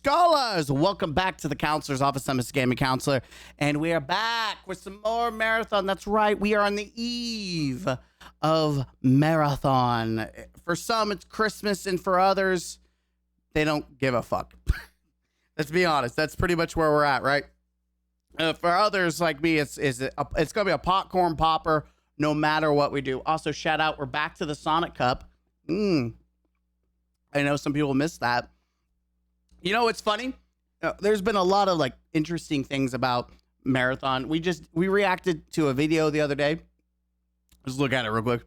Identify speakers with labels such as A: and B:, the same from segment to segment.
A: scholars, welcome back to the counselor's office. I'm Mr. Gaming Counselor, and we are back with some more marathon. That's right, we are on the eve of marathon. For some, it's Christmas, and for others, they don't give a fuck. Let's be honest, that's pretty much where we're at, right? For others like me, it's gonna be a popcorn popper no matter what we do. Also, shout out, we're back to the Sonic Cup. I know some people missed that. You know, it's funny. There's been a lot of like interesting things about marathon. We reacted to a video the other day. Let's look at it real quick.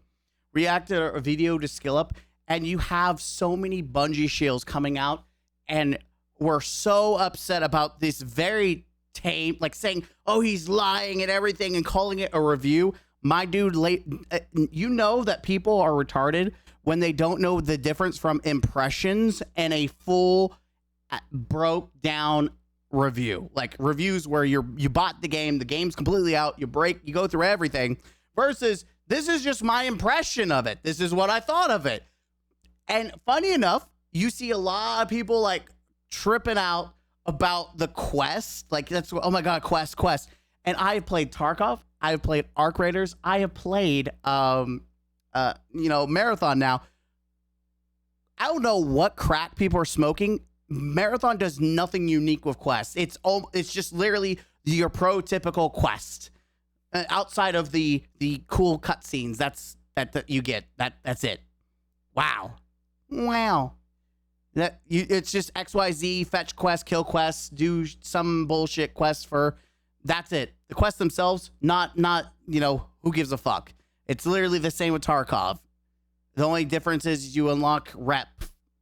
A: Reacted a video to Skill Up, and you have so many bungee shields coming out, and we're so upset about this very tame, like saying, "Oh, he's lying and everything," and calling it a review. My dude, you know that people are retarded when they don't know the difference from impressions and a full broke down review. Like reviews where you bought the game's completely out, you go through everything, versus this is just my impression of it. This is what I thought of it. And funny enough, you see a lot of people like tripping out about the quest. Like that's, oh my God, quest. And I have played Tarkov, I have played Arc Raiders, I have played Marathon now. I don't know what crack people are smoking. Marathon does nothing unique with quests. It's just literally your prototypical quest, outside of the cool cutscenes. That you get. That's it. Wow. It's just XYZ, fetch quest, kill quests, do some bullshit quests for. That's it. The quests themselves, not who gives a fuck. It's literally the same with Tarkov. The only difference is you unlock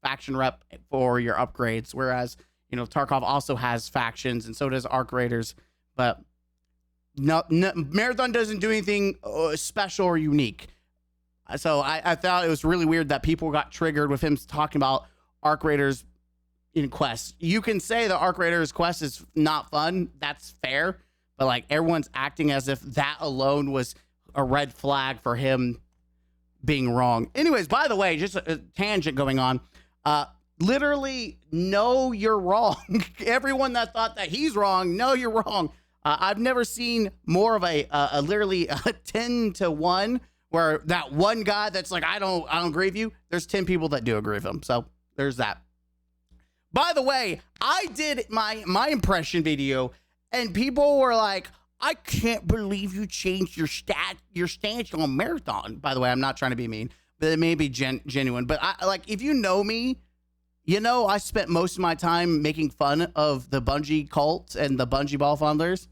A: faction rep for your upgrades, whereas Tarkov also has factions, and so does Arc Raiders. But no, Marathon doesn't do anything special or unique. So I thought it was really weird that people got triggered with him talking about Arc Raiders in quests. You can say the Arc Raiders quest is not fun. That's fair. But like everyone's acting as if that alone was a red flag for him being wrong. Anyways, by the way, just a tangent going on. Literally, no, you're wrong. Everyone that thought that he's wrong, no, you're wrong. I've never seen more of a literally a 10-to-1 where that one guy that's like, I don't agree with you. There's 10 people that do agree with him. So there's that. By the way, I did my impression video, and people were like, I can't believe you changed your stance on Marathon. By the way, I'm not trying to be mean, but it may be genuine. But if you know me, I spent most of my time making fun of the Bungie cult and the Bungie ball fondlers.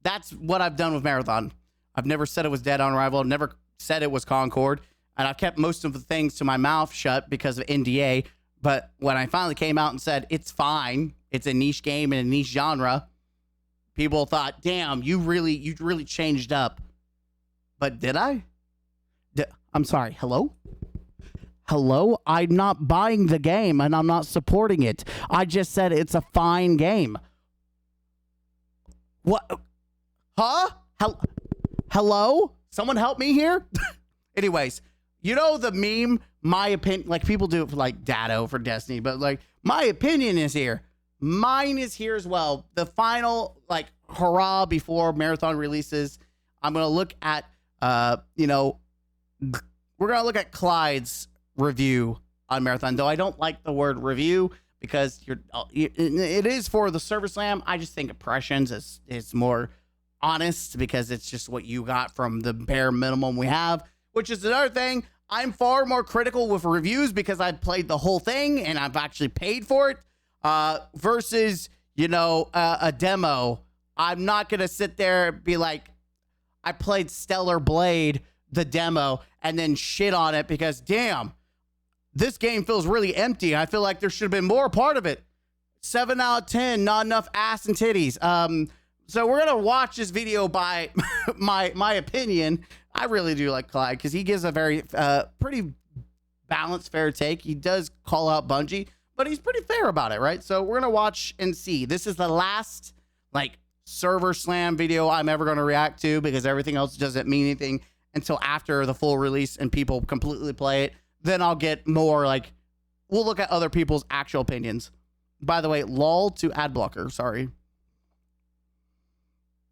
A: That's what I've done with Marathon. I've never said it was Dead on Arrival. I've never said it was Concord. And I've kept most of the things to my mouth shut because of NDA. But when I finally came out and said, it's fine, it's a niche game and a niche genre, people thought, damn, you really changed up. But did I? I'm sorry. Hello? I'm not buying the game and I'm not supporting it. I just said it's a fine game. What? Huh? Hello? Someone help me here? Anyways, the meme, my opinion, like people do it for like Dado for Destiny, but like my opinion is here. Mine is here as well. The final hurrah before Marathon releases. I'm going to look at, we're going to look at Clyde's review on Marathon, though I don't like the word review because it is for the Server Slam. I just think impressions is more honest because it's just what you got from the bare minimum we have, which is another thing. I'm far more critical with reviews because I've played the whole thing and I've actually paid for it, versus, a demo. I'm not going to sit there and be like, I played Stellar Blade, the demo, and then shit on it because, damn, this game feels really empty. I feel like there should have been more part of it. 7 out of 10, not enough ass and titties. So we're going to watch this video by my opinion. I really do like Clyde because he gives a very pretty balanced, fair take. He does call out Bungie, but he's pretty fair about it, right? So we're going to watch and see. This is the last Server Slam video I'm ever going to react to because everything else doesn't mean anything until after the full release and people completely play it. Then I'll get more we'll look at other people's actual opinions. By the way, lol to ad blocker. Sorry.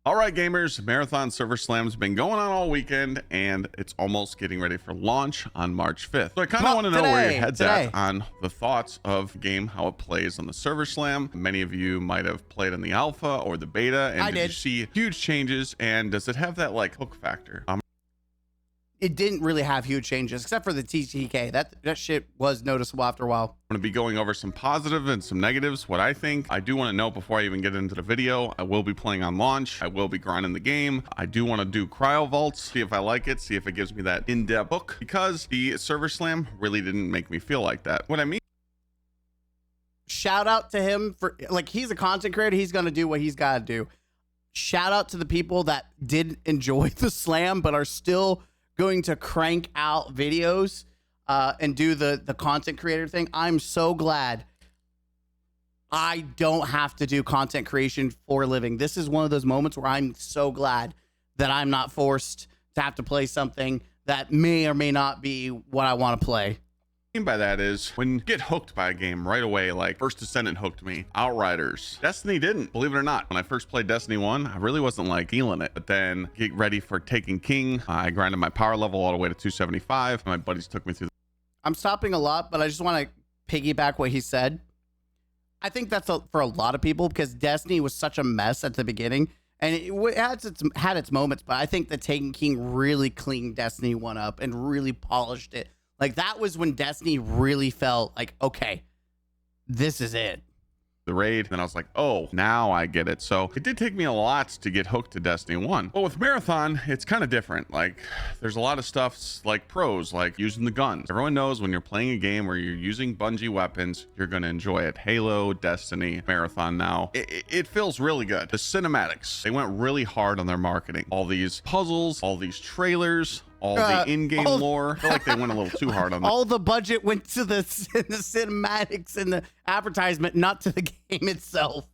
B: All right, gamers, Marathon Server Slam's been going on all weekend, and it's almost getting ready for launch on March 5th. So I kind of want to know where your head's at on the thoughts of the game, how it plays on the Server Slam. Many of you might have played on the alpha or the beta, and did you see huge changes? And does it have that like hook factor?
A: It didn't really have huge changes except for the TTK. That shit was noticeable after a while.
B: I'm going to be going over some positive and some negatives, what I think. I do want to know before I even get into the video, I will be playing on launch. I will be grinding the game. I do want to do cryo vaults, see if I like it, see if it gives me that in-depth hook, because the Server Slam really didn't make me feel like that. What I mean,
A: shout out to him for, like, he's a content creator. He's going to do what he's got to do. Shout out to the people that did enjoy the slam, but are still going to crank out videos and do the content creator thing. I'm so glad I don't have to do content creation for a living. This is one of those moments where I'm so glad that I'm not forced to have to play something that may or may not be what I want to play.
B: By that is when you get hooked by a game right away, like First Descendant hooked me, Outriders. Destiny didn't, believe it or not. When I first played Destiny 1, I really wasn't like feeling it, but then get ready for Taken King. I grinded my power level all the way to 275. My buddies took me through.
A: I'm stopping a lot, but I just want to piggyback what he said. I think that's for a lot of people, because Destiny was such a mess at the beginning, and it had its moments, but I think the Taken King really cleaned Destiny 1 up and really polished it. Like, that was when Destiny really felt like, okay, this is it.
B: The raid, and I was like, oh, now I get it. So it did take me a lot to get hooked to Destiny 1. But with Marathon, it's kind of different. Like, there's a lot of stuff like pros, like using the guns. Everyone knows when you're playing a game where you're using Bungie weapons, you're going to enjoy it. Halo, Destiny, Marathon now. It feels really good. The cinematics, they went really hard on their marketing. All these puzzles, all these trailers, all the in-game lore. I feel like they went a little too hard on that.
A: All the budget went to the cinematics and the advertisement, not to the game itself.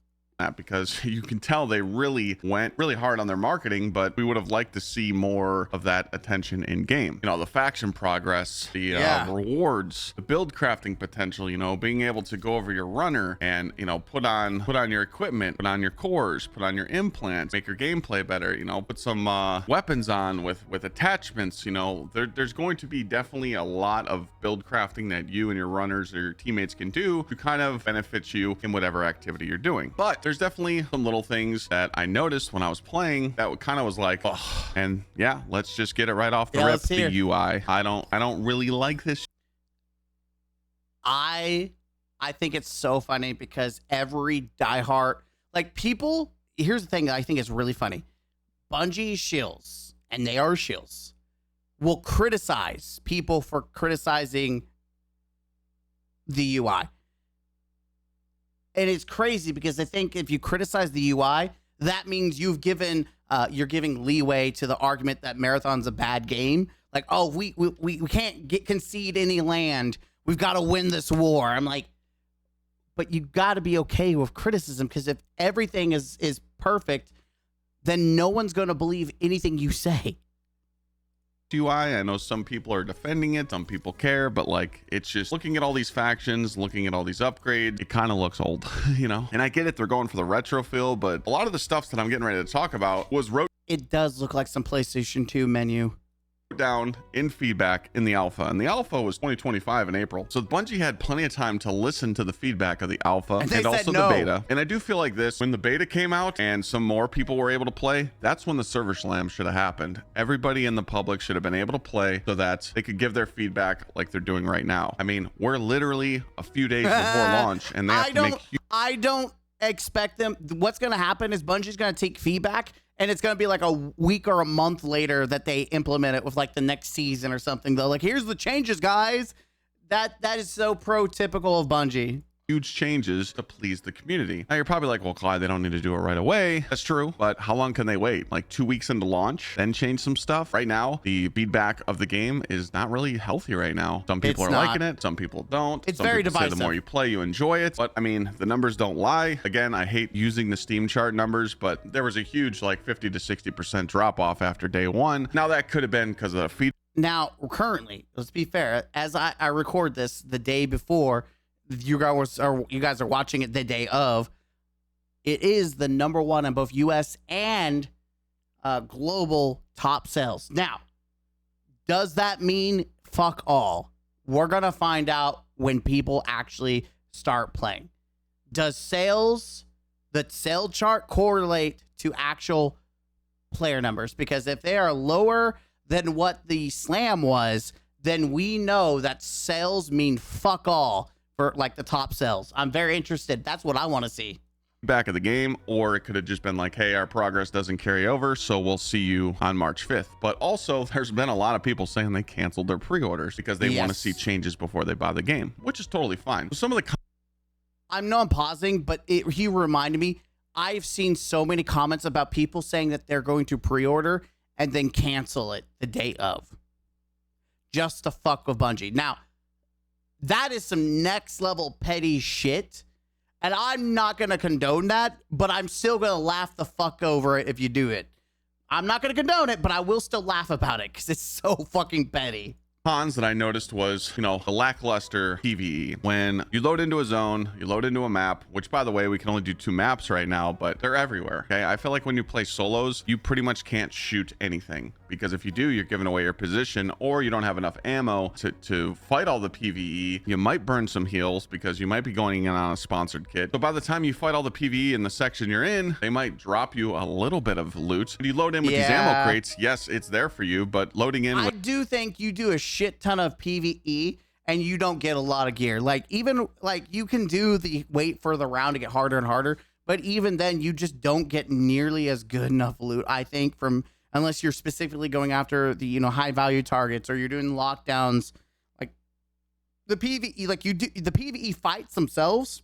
B: Because you can tell they really went really hard on their marketing, but we would have liked to see more of that attention in game. You know, the faction progress, the rewards, the build crafting potential, you know, being able to go over your runner and, you know, put on your equipment, put on your cores, put on your implants, make your gameplay better, you know, put some weapons on with attachments. You know, there's going to be definitely a lot of build crafting that you and your runners or your teammates can do to kind of benefit you in whatever activity you're doing. But there's definitely some little things that I noticed when I was playing that kind of was like, oh, and yeah, let's just get it right off the rip. The UI, I don't really like this.
A: I think it's so funny because every diehard, like, people, here's the thing that I think is really funny. Bungie shills, and they are shills, will criticize people for criticizing the UI. And it's crazy because I think if you criticize the UI, that means you're giving leeway to the argument that Marathon's a bad game. Like, oh, we can't concede any land. We've got to win this war. I'm like, but you got to be okay with criticism, because if everything is perfect, then no one's going to believe anything you say.
B: UI, I know some people are defending it, some people care, but like, it's just looking at all these factions, looking at all these upgrades, it kind of looks old, you know. And I get it, they're going for the retro feel, but a lot of the stuff that I'm getting ready to talk about was
A: it does look like some PlayStation 2 menu
B: down in feedback in the alpha, and the alpha was 2025 in April, so Bungie had plenty of time to listen to the feedback of the alpha and also the beta. And I do feel like this, when the beta came out and some more people were able to play, that's when the Server Slam should have happened. Everybody in the public should have been able to play so that they could give their feedback like they're doing right now. I mean, we're literally a few days before launch, and they have to make
A: I don't expect them. What's going to happen is Bungie's going to take feedback, and it's going to be like a week or a month later that they implement it with like the next season or something. They're like, here's the changes, guys. That is so pro-typical of Bungie.
B: Huge changes to please the community. Now you're probably like, well, Clyde, they don't need to do it right away. That's true, but how long can they wait? Like 2 weeks into launch, then change some stuff? Right now, the feedback of the game is not really healthy right now. Some people are liking it, some people don't.
A: It's very divisive.
B: The more you play, you enjoy it. But I mean, the numbers don't lie. Again, I hate using the Steam chart numbers, but there was a huge like 50 to 60% drop off after day one. Now that could have been because of the feed.
A: Now, currently, let's be fair, as I record this the day before, you guys are watching it the day of, it is the number one on both US and global top sales. Now, does that mean fuck all? We're going to find out when people actually start playing. Does the sale chart correlate to actual player numbers? Because if they are lower than what the slam was, then we know that sales mean fuck all for like the top sales. I'm very interested. That's what I want to see.
B: Back of the game, or it could have just been like, hey, our progress doesn't carry over, so we'll see you on March 5th. But also, there's been a lot of people saying they canceled their pre-orders because they want to see changes before they buy the game, which is totally fine. Some of the
A: I'm pausing, but he reminded me, I've seen so many comments about people saying that they're going to pre-order and then cancel it the day of, just to fuck with Bungie. Now, that is some next level petty shit. And I'm not going to condone that, but I'm still going to laugh the fuck over it if you do it. I'm not going to condone it, but I will still laugh about it because it's so fucking petty.
B: cons that I noticed was, the lackluster PvE. When you load into a zone, you load into a map, which by the way, we can only do 2 maps right now, but they're everywhere. Okay. I feel like when you play solos, you pretty much can't shoot anything because if you do, you're giving away your position or you don't have enough ammo to fight all the PvE. You might burn some heals because you might be going in on a sponsored kit. So by the time you fight all the PvE in the section you're in, they might drop you a little bit of loot. When you load in with these ammo crates, yes, it's there for you, but loading in
A: I do think you do a shit ton of PvE and you don't get a lot of gear. Like even like you can do the wait for the round to get harder and harder, but even then you just don't get nearly as good enough loot, I think, from unless you're specifically going after the high value targets or you're doing lockdowns. Like the PvE, like you do the PvE fights themselves,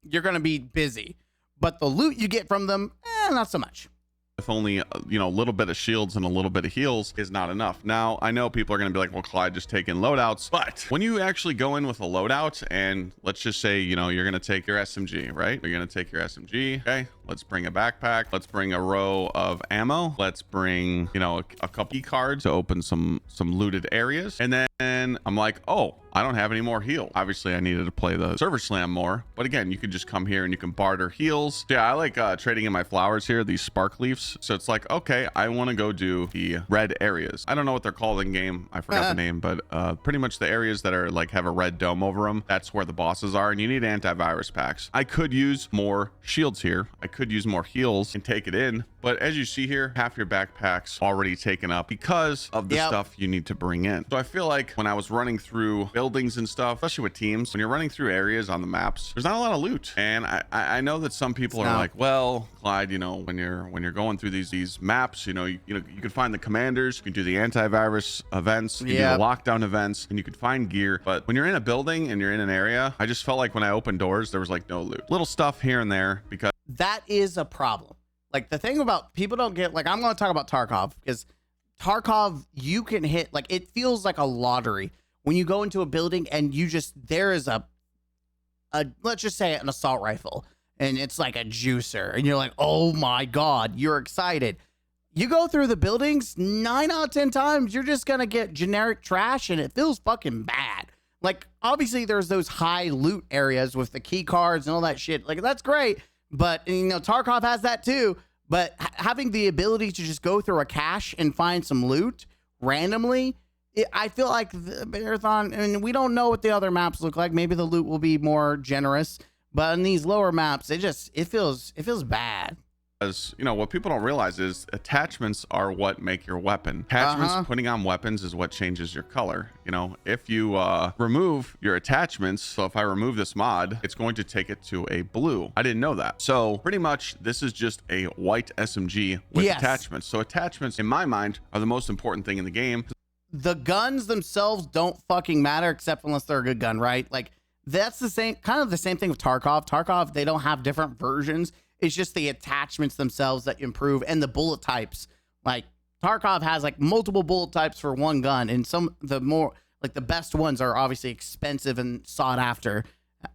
A: you're gonna be busy, but the loot you get from them, not so much.
B: If only a little bit of shields and a little bit of heals is not enough. Now I know people are going to be like, well, Clyde, just take in loadouts, but when you actually go in with a loadout and let's just say you're going to take your SMG, right? You're going to take your SMG. Okay, let's bring a backpack, let's bring a row of ammo, let's bring a couple key cards to open some looted areas, and then I'm like, oh, I don't have any more heal. Obviously I needed to play the server slam more, but again, you can just come here and you can barter heals. Yeah, I like trading in my flowers here, these spark leaves. So it's like, okay, I want to go do the red areas. I don't know what they're called in game. I forgot the name, but pretty much the areas that are like have a red dome over them. That's where the bosses are, and you need antivirus packs. I could use more shields here. I could use more heals and take it in. But as you see here, half your backpack's already taken up because of the stuff you need to bring in. So I feel like when I was running through buildings and stuff, especially with teams, when you're running through areas on the maps, there's not a lot of loot. And I know that some people are like, well, Clyde, when you're going through these maps, you can find the commanders, you can do the antivirus events, you can do the lockdown events, and you can find gear. But when you're in a building and you're in an area, I just felt like when I opened doors, there was like no loot. Little stuff here and there because
A: that is a problem. Like the thing about people don't get, like I'm going to talk about Tarkov because Tarkov, you can hit, like it feels like a lottery when you go into a building and there is a let's just say an assault rifle and it's like a juicer and you're like, oh my God, you're excited. You go through the buildings 9 out of 10 times, you're just going to get generic trash and it feels fucking bad. Like obviously there's those high loot areas with the key cards and all that shit. Like that's great. But, Tarkov has that too. But having the ability to just go through a cache and find some loot randomly, I feel like the Marathon, and we don't know what the other maps look like. Maybe the loot will be more generous. But in these lower maps, it feels bad.
B: As what people don't realize is attachments are what make your weapon. Attachments, putting on weapons is what changes your color. If you remove your attachments, so if I remove this mod, it's going to take it to a blue. I didn't know that. So pretty much this is just a white SMG with attachments. So attachments in my mind are the most important thing in the game.
A: The guns themselves don't fucking matter except unless they're a good gun, right? Like that's the same thing with Tarkov. Tarkov, they don't have different versions. It's just the attachments themselves that improve and the bullet types. Like Tarkov has like multiple bullet types for one gun, and some the more like the best ones are obviously expensive and sought after.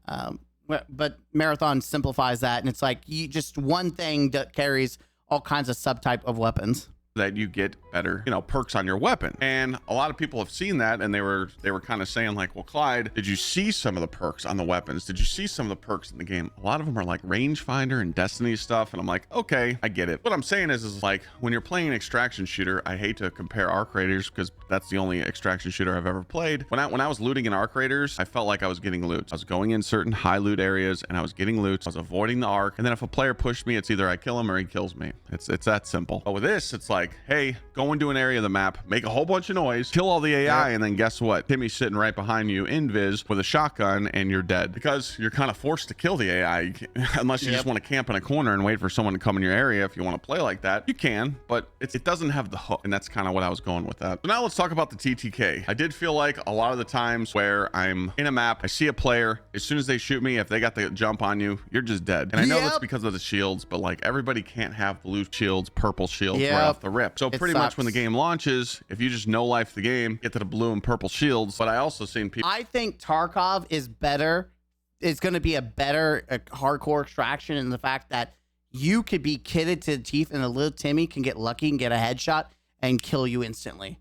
A: But Marathon simplifies that, and it's like just one thing that carries all kinds of subtype of weapons.
B: that you get better, you know, perks on your weapon. And a lot of people have seen that, and they were kind of saying like, well, Clyde, did you see some of the perks on the weapons? Did you see some of the perks in the game? A lot of them are like rangefinder and Destiny stuff, and I'm like, okay, I get it. What I'm saying is like, when you're playing an extraction shooter, I hate to compare Arc Raiders because that's the only extraction shooter I've ever played. When I was looting in Arc Raiders, I felt like I was getting loot. I was going in certain high loot areas and I was getting loot. I was avoiding the arc, and then if a player pushed me, it's either I kill him or he kills me. It's that simple. But with this, it's like, hey, go into an area of the map, make a whole bunch of noise, kill all the AI, and then guess what? Timmy's sitting right behind you in Viz with a shotgun, and you're dead because you're kind of forced to kill the AI unless you just want to camp in a corner and wait for someone to come in your area. If you want to play like that, you can, but it doesn't have the hook, and that's kind of what I was going with that. So now let's talk about the TTK. I did feel like a lot of the times where I'm in a map, I see a player, as soon as they shoot me, if they got the jump on you, you're just dead. And I know that's because of the shields, but like everybody can't have blue shields, purple shields right off the rip. So pretty much when the game launches, if you just no life the game, get to the blue and purple shields. But I also seen people.
A: I think Tarkov is better. It's going to be a better hardcore extraction in the fact that you could be kitted to the teeth and a little Timmy can get lucky and get a headshot and kill you instantly.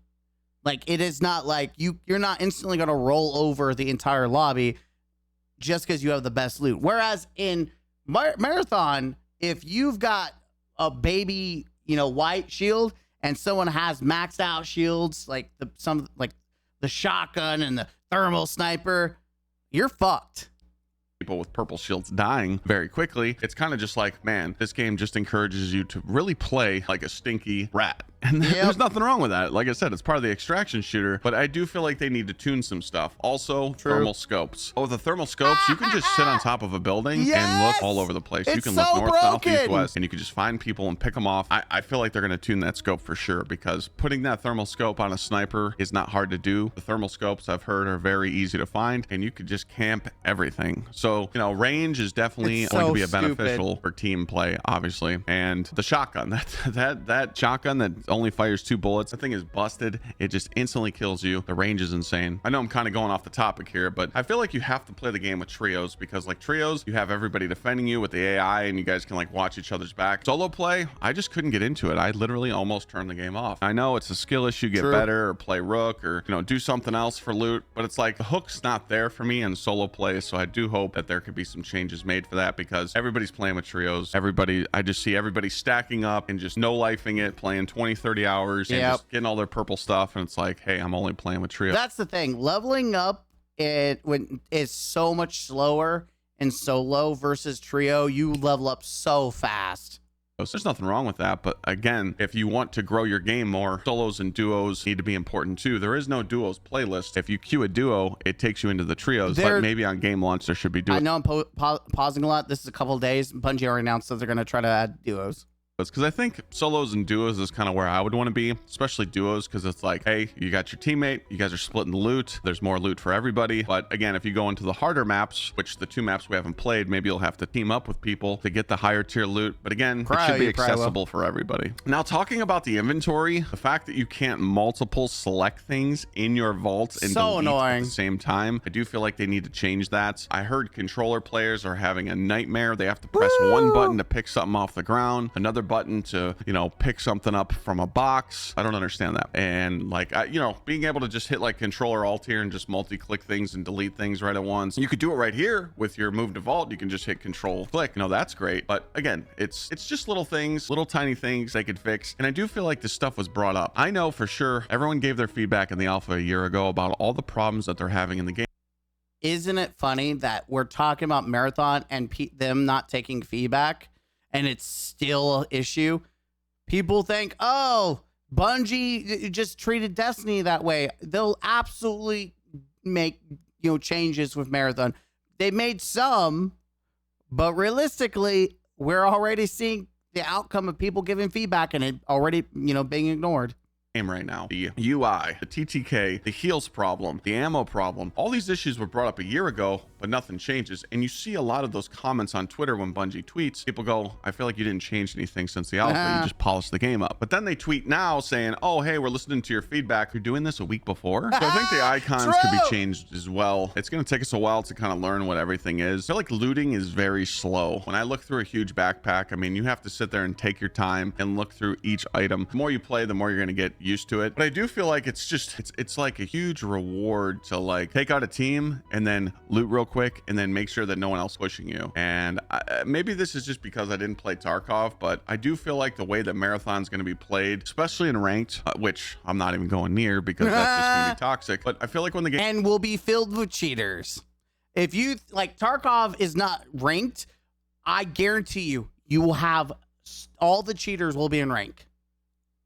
A: Like, it is not like you're not instantly going to roll over the entire lobby just because you have the best loot. Whereas in Marathon, if you've got a baby, white shield and someone has maxed out shields, like the shotgun and the thermal sniper, you're fucked.
B: People with purple shields dying very quickly. It's kind of just like, man, this game just encourages you to really play like a stinky rat. And there's nothing wrong with that. Like I said, it's part of the extraction shooter, but I do feel like they need to tune some stuff. Also, thermal scopes. Oh, the thermal scopes, you can just sit on top of a building and look all over the place. You can look north, south, east, west, and you can just find people and pick them off. I feel like they're going to tune that scope for sure, because putting that thermal scope on a sniper is not hard to do. The thermal scopes I've heard are very easy to find, and you could just camp everything. So, range is definitely going to be a beneficial for team play, obviously. And the shotgun, that shotgun that only fires 2 bullets, that thing is busted. It just instantly kills you. The range is insane. I know I'm kind of going off the topic here, but I feel like you have to play the game with trios, because like trios, you have everybody defending you with the AI and you guys can like watch each other's back. Solo play, I just couldn't get into it. I literally almost turned the game off. I know it's a skill issue, get better or play rook or do something else for loot, but it's like the hook's not there for me in solo play. So I do hope that there could be some changes made for that, because everybody's playing with trios. I just see everybody stacking up and just no lifing it, playing 20-30 hours and just getting all their purple stuff, and it's like, hey, I'm only playing with trios.
A: That's the thing. Leveling up is so much slower in solo versus trio. You level up so fast.
B: So there's nothing wrong with that, but again, if you want to grow your game more, solos and duos need to be important too. There is no duos playlist. If you queue a duo, it takes you into the trios. But maybe on game launch there should be duos.
A: I know I'm pausing a lot. This is a couple of days. Bungie already announced that they're going to try to add duos.
B: Because I think solos and duos is kind of where I would want to be, especially duos, because it's like, hey, you got your teammate, you guys are splitting the loot, there's more loot for everybody. But again, if you go into the harder maps, which the 2 maps we haven't played, maybe you'll have to team up with people to get the higher tier loot. But again, it should be accessible for everybody. Now, talking about the inventory, the fact that you can't multiple select things in your vault and delete at the same time, I do feel like they need to change that. I heard controller players are having a nightmare. They have to press one button to pick something off the ground, another button to pick something up from a box. I don't understand that. And like being able to just hit like Controller Alt here and just multi-click things and delete things right at once. You could do it right here with your move to vault. You can just hit Control click. That's great. But again, it's just little things, little tiny things they could fix. And I do feel like this stuff was brought up. I know for sure everyone gave their feedback in the alpha a year ago about all the problems that they're having in the game.
A: Isn't it funny that we're talking about Marathon and them not taking feedback, and it's still an issue? People think, oh, Bungie just treated Destiny that way. They'll absolutely make changes with Marathon. They made some, but realistically, we're already seeing the outcome of people giving feedback and it already being ignored.
B: Right now, the UI, the TTK, the heals problem, the ammo problem, all these issues were brought up a year ago. but nothing changes. And you see a lot of those comments on Twitter when Bungie tweets. People go, I feel like you didn't change anything since the alpha. You just polished the game up. But then they tweet now saying, oh, hey, we're listening to your feedback. You're doing this a week before. So I think the icons could be changed as well. It's going to take us a while to kind of learn what everything is. I feel like looting is very slow. When I look through a huge backpack, I mean, you have to sit there and take your time and look through each item. The more you play, the more you're going to get used to it. But I do feel like it's like a huge reward to like take out a team and then loot real quick and then make sure that no one else pushing you. And maybe this is just because I didn't play Tarkov, but I do feel like the way that Marathon's going to be played, especially in ranked, which I'm not even going near because that's just going to be toxic. But I feel like when the game
A: and will be filled with cheaters. If you like, Tarkov is not ranked, I guarantee you will have all the cheaters will be in rank.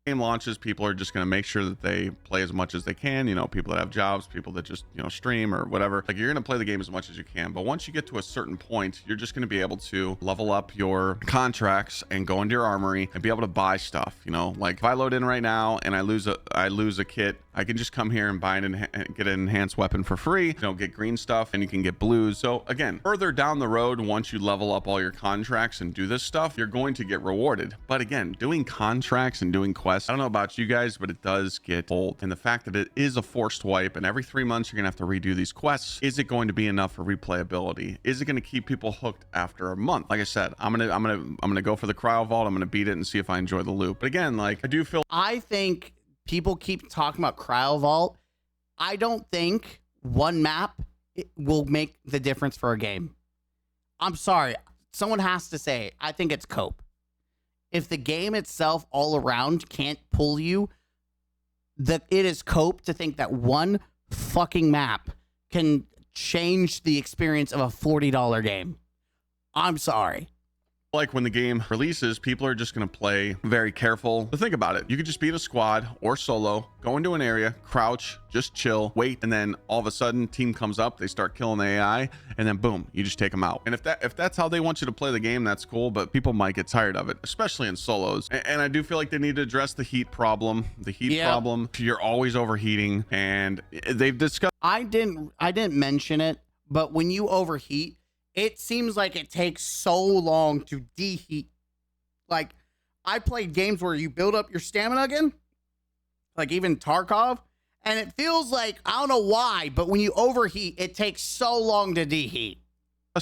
B: Game launches, people are just going to make sure that they play as much as they can. You know, people that have jobs, people that just, you know, stream or whatever. Like, you're going to play the game as much as you can. But once you get to a certain point, you're just going to be able to level up your contracts and go into your armory and be able to buy stuff. You know, like if I load in right now and I lose a kit, I can just come here and buy get an enhanced weapon for free. You know, get green stuff and you can get blues. So again, further down the road, once you level up all your contracts and do this stuff, you're going to get rewarded. But again, doing contracts and doing quests, I don't know about you guys, but it does get old. And the fact that it is a forced wipe and every 3 months you're gonna have to redo these quests, is it going to be enough for replayability? Is it going to keep people hooked after a month? Like I said, I'm gonna go for the cryo vault. I'm gonna beat it and see if I enjoy the loop. But again, like, I
A: think people keep talking about cryo vault. I don't think one map will make the difference for a game. I'm sorry, someone has to say it. I think it's cope. If the game itself all around can't pull you, that it is cope to think that one fucking map can change the experience of a $40 game. I'm sorry.
B: Like when the game releases, people are just going to play very careful. But think about it. You could just be in a squad or solo, go into an area, crouch, just chill, wait, and then all of a sudden team comes up, they start killing the AI, and then boom, you just take them out. And if that's how they want you to play the game, that's cool, but people might get tired of it, especially in solos. And I do feel like they need to address the heat problem. Problem, you're always overheating, and they've discussed.
A: I didn't mention it, but when you overheat, it seems like it takes so long to deheat. Like, I played games where you build up your stamina again, like even Tarkov, and it feels like, I don't know why, but when you overheat, it takes so long to deheat.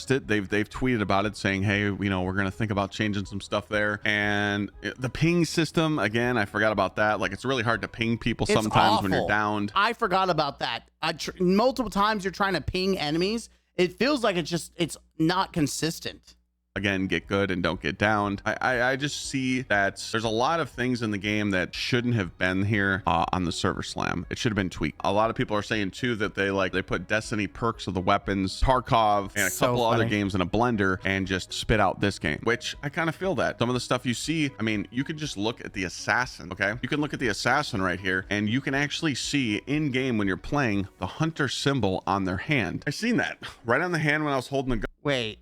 B: They've tweeted about it saying, hey, you know, we're going to think about changing some stuff there. And the ping system, again, I forgot about that. Like, it's really hard to ping people sometimes when you're downed.
A: I forgot about that. Multiple times you're trying to ping enemies. It feels like it's not consistent.
B: Again, get good and don't get downed. I just see that there's a lot of things in the game that shouldn't have been here on the server slam. It should have been tweaked. A lot of people are saying too that they put Destiny perks of the weapons, Tarkov, and a couple other games in a blender and just spit out this game, which I kind of feel that. Some of the stuff you see, I mean, you could just look at the assassin, okay? You can look at the assassin right here and you can actually see in game when you're playing the hunter symbol on their hand. I seen that right on the hand when I was holding the gun.
A: Wait.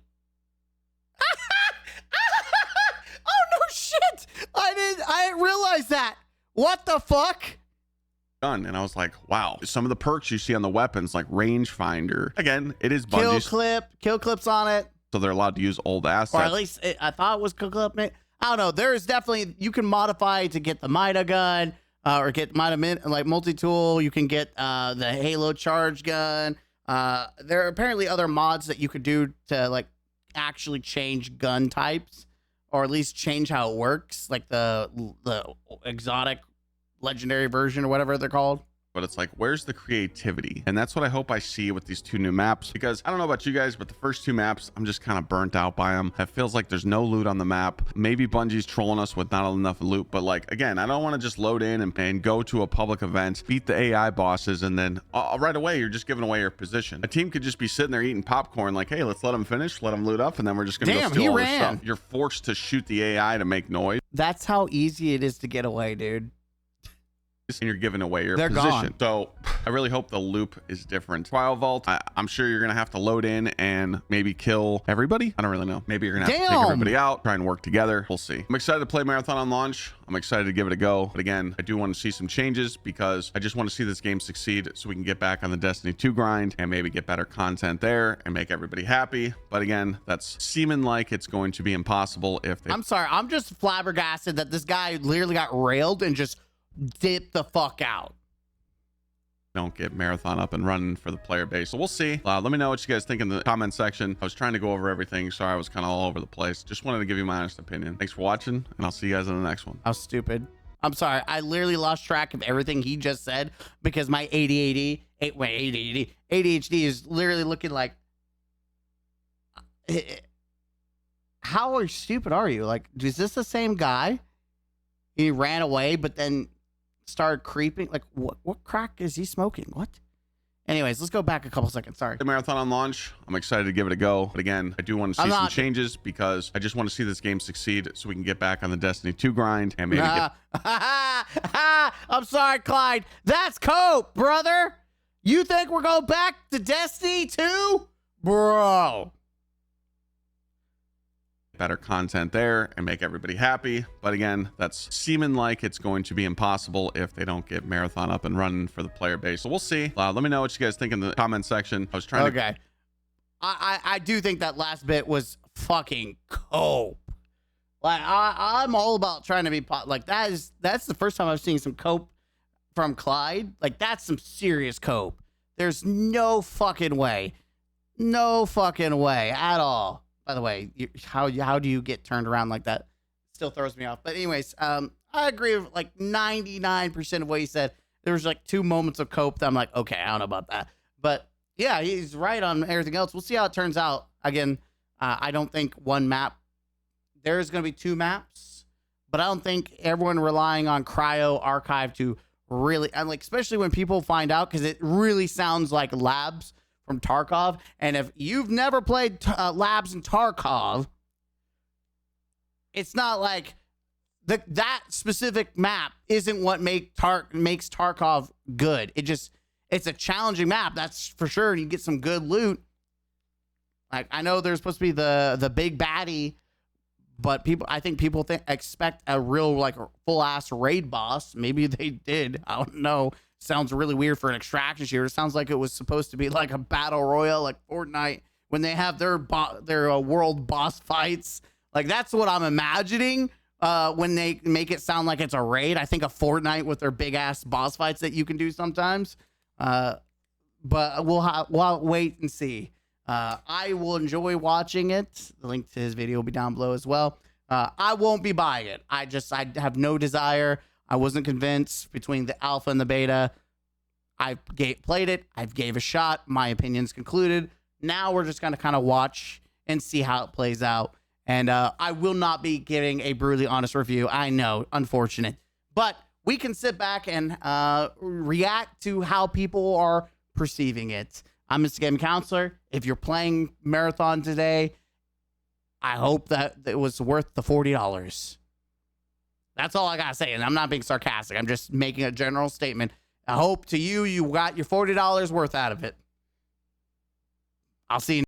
A: I didn't realize that. What the fuck?
B: Gun, and I was like, wow. Some of the perks you see on the weapons, like rangefinder. Again, it is Bungie's.
A: Kill clips on it.
B: So they're allowed to use old assets.
A: Or at least I thought it was kill clip. I don't know. There is definitely, you can modify to get the Mida gun, or get Mida like multi-tool. You can get the Halo charge gun. There are apparently other mods that you could do to like actually change gun types, or at least change how it works, like the exotic legendary version or whatever they're called.
B: But it's like, where's the creativity? And that's what I hope I see with these two new maps, because I don't know about you guys, but the first two maps, I'm just kind of burnt out by them. It feels like there's no loot on the map. Maybe Bungie's trolling us with not enough loot, but like, again, I don't want to just load in and go to a public event, beat the AI bosses, and then right away, you're just giving away your position. A team could just be sitting there eating popcorn like, hey, let's let them finish, let them loot up, and then we're just going to go steal all their stuff. You're forced to shoot the AI to make noise.
A: That's how easy it is to get away, dude.
B: and you're giving away your
A: They're
B: position.
A: gone.
B: So I really hope the loop is different. Trial Vault, I'm sure you're gonna have to load in and maybe kill everybody. I don't really know. Maybe you're gonna have to take everybody out, try and work together. We'll see. I'm excited to play Marathon on launch. I'm excited to give it a go. But again, I do want to see some changes because I just want to see this game succeed so we can get back on the Destiny 2 grind and maybe get better content there and make everybody happy. But again, that's seeming like it's going to be impossible if they...
A: I'm sorry. I'm just flabbergasted that this guy literally got railed and just dipped the fuck out.
B: don't get Marathon up and running for the player base. So we'll see. Let me know what you guys think in the comment section. I was trying to go over everything. Sorry, I was kind of all over the place. Just wanted to give you my honest opinion. Thanks for watching, and I'll see you guys in the next one.
A: How stupid. I'm sorry. I literally lost track of everything he just said because my ADHD is literally looking like... How stupid are you? Like, is this the same guy? He ran away, but then started creeping. Like, what crack is he smoking? What? Anyways, let's go back a couple seconds. Sorry.
B: The Marathon on launch. I'm excited to give it a go. But again, I do want to see some changes because I just want to see this game succeed so we can get back on the Destiny 2 grind and maybe get...
A: I'm sorry, Clyde. That's cope, brother. You think we're going back to Destiny 2? Bro.
B: Better content there and make everybody happy. But again, that's seeming like it's going to be impossible if they don't get Marathon up and running for the player base. So we'll see. Let me know what you guys think in the comment section. I was trying to...
A: I do think that last bit was fucking cope. Like, I'm all about trying to be... Like, that's the first time I've seen some cope from Clyde. Like, that's some serious cope. There's no fucking way. No fucking way at all. By the way, how do you get turned around like that? Still throws me off. But anyways, I agree with like 99% of what he said. There was like 2 moments of cope that I'm like, okay, I don't know about that. But yeah, he's right on everything else. We'll see how it turns out. Again, I don't think one map. There's going to be 2 maps, but I don't think everyone relying on Cryo Archive to really, and like, especially when people find out, because it really sounds like Labs from Tarkov. And if you've never played Labs in Tarkov, it's not like that specific map isn't what makes Tarkov good. It's a challenging map, that's for sure. You get some good loot. Like, I know there's supposed to be the big baddie, but I think people expect a real like full ass raid boss. Maybe they did. I don't know. Sounds really weird for an extraction shooter. It sounds like it was supposed to be like a battle royale, like Fortnite, when they have their world boss fights. Like, that's what I'm imagining when they make it sound like it's a raid. I think a Fortnite with their big ass boss fights that you can do sometimes. But we'll wait and see. I will enjoy watching it. The link to his video will be down below as well. I won't be buying it. I have no desire. I wasn't convinced between the alpha and the beta. I played it. I gave a shot. My opinion's concluded. Now we're just going to kind of watch and see how it plays out. And I will not be giving a brutally honest review. I know, unfortunate. But we can sit back and react to how people are perceiving it. I'm Mr. Game Counselor. If you're playing Marathon today, I hope that it was worth the $40. That's all I gotta say, and I'm not being sarcastic. I'm just making a general statement. I hope to you got your $40 worth out of it. I'll see you.